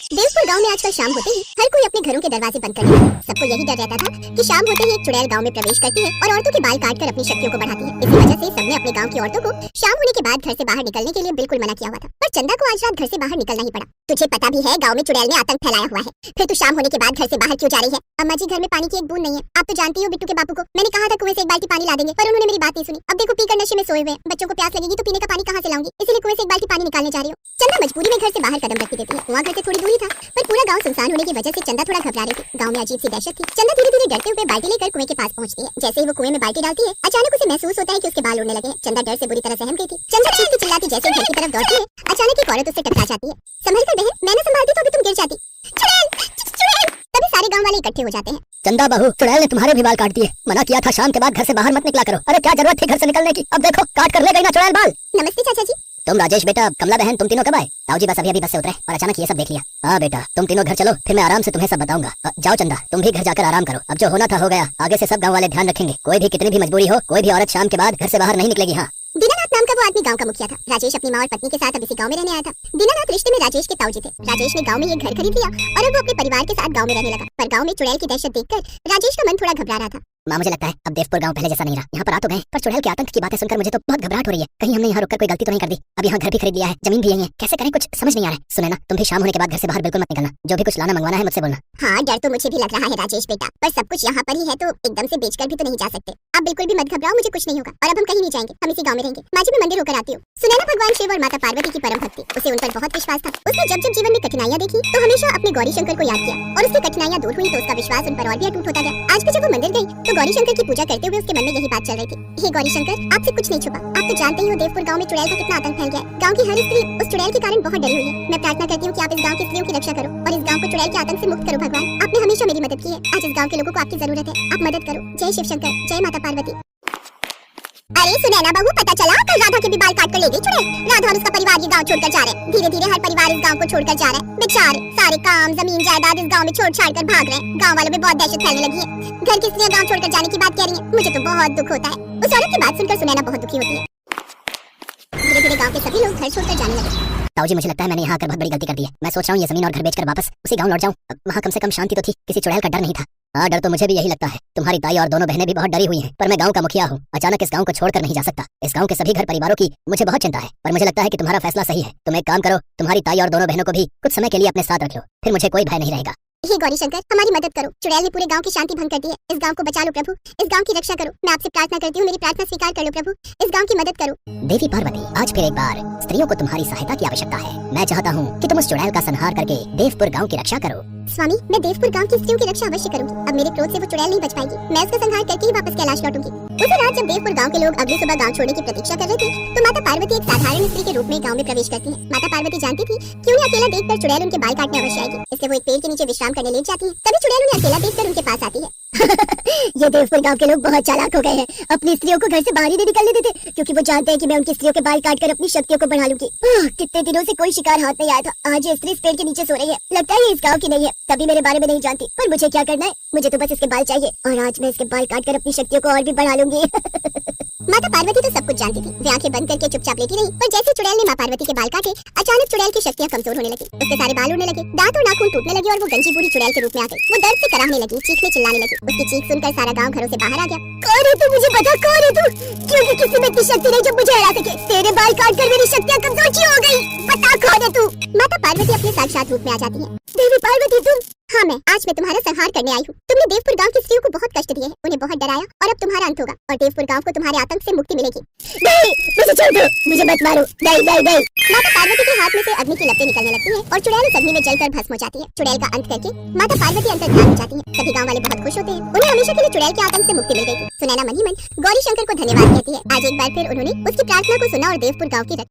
देवपुर गांव में आजकल शाम होते ही हर कोई अपने घरों के दरवाजे बंद कर लेता है। सबको यही डर रहता था कि शाम होते ही एक चुड़ैल गांव में प्रवेश करती है और औरतों के बाल काटकर अपनी शक्तियों को बढ़ाती है। इसी वजह से सबने अपने गांव की औरतों को शाम होने के बाद घर से बाहर निकलने के लिए बिल्कुल मना किया हुआ था। पर चंदा को आज रात घर से बाहर निकलना ही पड़ा। तुझे पता भी है गाँव में चुड़ैल ने आतंक फैलाया हुआ है, फिर तू शाम होने के बाद घर से बाहर क्यों जा रही है? अम्मा जी, घर में पानी की एक बूंद नहीं है। आप तो जानती हो बिट्टू के बापू को मैंने कहा था कुएं से एक बाल्टी पानी ला देंगे, पर उन्होंने मेरी बात नहीं सुनी। अब देखो पीकर नशे में सोए हुए हैं। बच्चों को प्यास लगेगी तो पीने का पानी कहाँ से लाऊंगी, इसीलिए कुएं से एक बाल्टी पानी निकालने जा रही हूँ। चंदा मजबूरी में घर से बाहर कदम रखती देती है। कुआं घर से थोड़ी दूरी था, पर पूरा गांव सुनसान होने की वजह से चंदा थोड़ा घबरा रही थी। गांव में अजीब सी दहशत थी। चंदा धीरे धीरे डरते हुए बाल्टी लेकर कुएं के पास पहुंचती है। जैसे ही वो कुएं में बाल्टी डालती है, अचानक उसे महसूस होता है कि उसके बाल उड़ने लगे हैं। चंदा डर से बुरी तरह सहम गई थी। चंदा चीखती चिल्लाती जैसे घर की तरफ दौड़ती है, अचानक एक औरत उससे टकरा जाती है। संभल कर बहन, मैं न संभालती तो अभी तुम गिर जाती। चुड़ैल, चुड़ैल! तभी सारे गांव वाले इकट्ठे हो जाते हैं। चंदा बहू, चुड़ैल ने तुम्हारे भी बाल काट दिए। मना किया था शाम के बाद घर से बाहर मत निकला करो। अरे क्या जरूरत थी घर से निकलने की? अब देखो काट कर ले गई ना चुड़ैल बाल। नमस्ते चाचा जी। तुम, राजेश बेटा, कमला बहन, तुम तीनों कब आए? ताऊ जी बस अभी बस से उतरे और अचानक ये सब देख लिया। हाँ बेटा, तुम तीनों घर चलो, फिर मैं आराम से तुम्हें सब बताऊंगा। जाओ चंदा, तुम भी घर जाकर आराम करो। अब जो होना था हो गया, आगे से सब गांव वाले ध्यान रखेंगे। कोई भी कितनी भी मजबूरी हो, कोई भी औरत शाम के बाद घर से बाहर नहीं निकलेगी। हाँ। दीनानाथ नाम का वो आदमी गांव का मुखिया था। राजेश अपनी माँ और पत्नी के साथ अब इसी गांव में रहने आया था। दीनानाथ रिश्ते में राजेश के ताऊ जी थे। राजेश ने गांव में ये घर खरीद लिया और अब वो अपने परिवार के साथ गांव में रहने लगा। पर गांव में चुड़ैल की दहशत देखकर राजेश का मन थोड़ा घबरा रहा था। माँ, मुझे लगता है अब देवपुर गांव पहले जैसा नहीं रहा। यहाँ पर आ तो गए, पर चुड़ैल के आतंक की बातें सुनकर मुझे तो बहुत घबराहट हो रही है। कहीं हमने यहाँ रुककर कोई गलती तो नहीं कर दी? अब यहाँ घर भी खरीद लिया है, जमीन भी यही है, कैसे करें कुछ समझ नहीं आ रहा है। सुनैना, तुम भी शाम होने के बाद घर से बाहर बिल्कुल मत निकलना। जो भी कुछ लाना मंगवाना है मुझसे बोलना। हाँ, डर तो मुझे भी लग रहा है राजेश बेटा, पर सब कुछ यहाँ पर ही है तो एकदम से बेचकर भी तो नहीं जा सकते। आप बिल्कुल भी मत घबराओ, मुझे कुछ नहीं होगा और अब हम कहीं नहीं जाएंगे, हम इसी गाँव में रहेंगे। माँ जी, मैं मंदिर होकर आती हूँ। सुनैना भगवान शिव और माता पार्वती की परम भक्ति, उसे उन पर बहुत विश्वास था। उसने जब जब जीवन में कठिनाइयाँ देखी तो हमेशा अपने गौरी शंकर को याद किया और उसकी कठिनाइयाँ दूर हुई तो उसका विश्वास उन पर और भी अटूट होता गया। आज भी जब वो मंदिर गई तो गौरी शंकर की पूजा करते हुए उसके मन में यही बात चल रही थी। हे गौरी शंकर, आपसे कुछ नहीं छुपा। आप तो जानते ही हो देवपुर गांव में चुड़ैल का कितना आतंक फैल गया है। गांव की हर स्त्री उस चुड़ैल के कारण बहुत डरी हुई है। मैं प्रार्थना करती हूँ कि आप इस गांव की स्त्रियों की रक्षा करो और इस गांव को चुड़ैल के आतंक से मुक्त करो। भगवान, आपने हमेशा मेरी मदद की है, आज इस गांव के लोगों को आपकी जरूरत है, आप मदद करो। जय शिव शंकर, जय माता पार्वती। अरे सुनैना बहू, पता चला कल राधा के भी बाल काट कर ले गई चुड़ैल। राधा और उसका परिवार ये गांव छोड़कर जा रहे हैं। धीरे धीरे हर परिवार इस गांव को छोड़कर जा रहा है। बेचारे सारे काम, जमीन, जायदाद इस गांव में छोड़ छाड़ कर भाग रहे हैं। गांव वालों में बहुत दहशत फैलने लगी है। घर की स्त्रियां गांव छोड़कर जाने की बात कह रही हैं। मुझे तो बहुत दुख होता है। उस औरत की बात सुनकर सुनैना बहुत दुखी होती है। धीरे धीरे गांव के सभी लोग घर छोड़कर जाने लगे। ताऊ जी, मुझे लगता है मैंने यहाँ आकर बहुत बड़ी गलती कर दी है। मैं सोच रहा हूँ ये जमीन और घर बेचकर वापस उसी गांव लौट जाऊँ। वहाँ कम से कम शांति तो थी, किसी चुड़ैल का डर नहीं था। हाँ, डर तो मुझे भी यही लगता है। तुम्हारी ताई और दोनों बहनें भी बहुत डरी हुई हैं, पर मैं गांव का मुखिया हूँ, अचानक इस गांव को छोड़कर नहीं जा सकता। इस गांव के सभी घर परिवारों की मुझे बहुत चिंता है, पर मुझे लगता है कि तुम्हारा फैसला सही है। तुम एक काम करो, तुम्हारी ताई और दोनों बहनों को भी कुछ समय के लिए अपने साथ रख लो, फिर मुझे कोई भय नहीं रहेगा। हे गौरी शंकर, हमारी मदद करो। चुड़ैल ने पूरे गांव की शांति भंग कर दी है। इस गांव को बचा लो प्रभु, इस गांव की रक्षा करो। मैं आपसे प्रार्थना करती हूँ, मेरी प्रार्थना स्वीकार कर लो प्रभु, इस गांव की मदद करो। देवी पार्वती, आज फिर एक बार स्त्रियों को तुम्हारी सहायता की आवश्यकता है। मैं चाहता हूँ कि तुम उस चुड़ैल का संहार करके देवपुर गांव की रक्षा करो। स्वामी, मैं देवपुर गांव की स्त्रियों की रक्षा अवश्य करूंगी। अब मेरे क्रोध से वो चुड़ैल नहीं बच पाएगी। मैं उसका संहार करके ही वापस कैलाश लौटूंगी। उसी रात जब देवपुर गांव के लोग अगली सुबह गांव छोड़ने की प्रतीक्षा कर रहे थे तो माता पार्वती एक साधारण स्त्री के रूप में गांव में प्रवेश करती है। माता पार्वती जानती थी कि उन्हें अकेला देखकर चुड़ैल उनके बाल काटने अवश्य आएगी, इसलिए वो एक पेड़ के नीचे विश्राम करने लेट जाती है। तभी चुड़ैल उन्हें अकेला देखकर उनके पास आती है। ये देवपुर गांव के लोग बहुत चालाक हो गए हैं। अपनी स्त्रियों को घर से बाहर ही नहीं निकलने देते, क्योंकि वो जानते हैं कि मैं उनकी स्त्रियों के बाल काटकर अपनी शक्तियों को बढ़ा लूंगी। कितने दिनों से कोई शिकार हाथ नहीं आया था। आज ये स्त्री इस पेड़ के नीचे सो रही है। लगता है ये इस गांव की नहीं है, तभी मेरे बारे में नहीं जानती। पर मुझे क्या करना है? मुझे तो बस इसके बाल चाहिए और आज मैं इसके बाल काटकर अपनी शक्तियों को और भी बढ़ा लूंगी। माता पार्वती तो सब कुछ जानती थी। वे आंखें बंद करके चुपचाप लेटी रही। पर जैसे चुड़ैल ने माँ पार्वती के बाल काटे, अचानक चुड़ैल की शक्तियाँ कमजोर होने लगी। उसके सारे बाल उड़ने लगे, दांत और नाखून टूटने लगे और वो गंजी बूढ़ी चुड़ैल के रूप में आ गई। वो दर्द से कराहने लगी, चीखने चिल्लाने लगी। उसकी चीख सुनकर सारा गांव घरों से बाहर आ गया। कौन है तू? मुझे बता, कौन है तू? क्योंकि किसी में इतनी शक्ति नहीं जो मुझे हरा सके। तेरे बाल काटकर मेरी शक्तियाँ कमजोर क्यों हो गई? बता कौन है तू? माता पार्वती अपने साक्षात रूप में आ जाती है। देवी पार्वती तुम? हाँ मैं। आज मैं तुम्हारा संहार करने आई हूँ। तुमने देवपुर गांव की स्त्रियों को बहुत कष्ट दिए हैं, उन्हें बहुत डराया और अब तुम्हारा अंत होगा और देवपुर गांव को तुम्हारे आतंक से मुक्ति मिलेगी। नहीं, मुझे छोड़ दो, मुझे मत मारो। नहीं नहीं नहीं। माता पार्वती के हाथ में से अग्नि की लपटें निकलने लगती हैं और चुड़ैल उस अग्नि में जलकर भस्म हो जाती है। चुड़ैल का अंत करके माता पार्वती अंतर्धान हो जाती है। सभी गांव वाले बहुत खुश होते हैं। उन्हें हमेशा के लिए चुड़ैल के आतंक से मुक्ति मिल गई थी। सुनैना मन ही मन गौरी शंकर को धन्यवाद कहती है। आज एक बार फिर उन्होंने उसकी प्रार्थना को सुना और देवपुर गांव की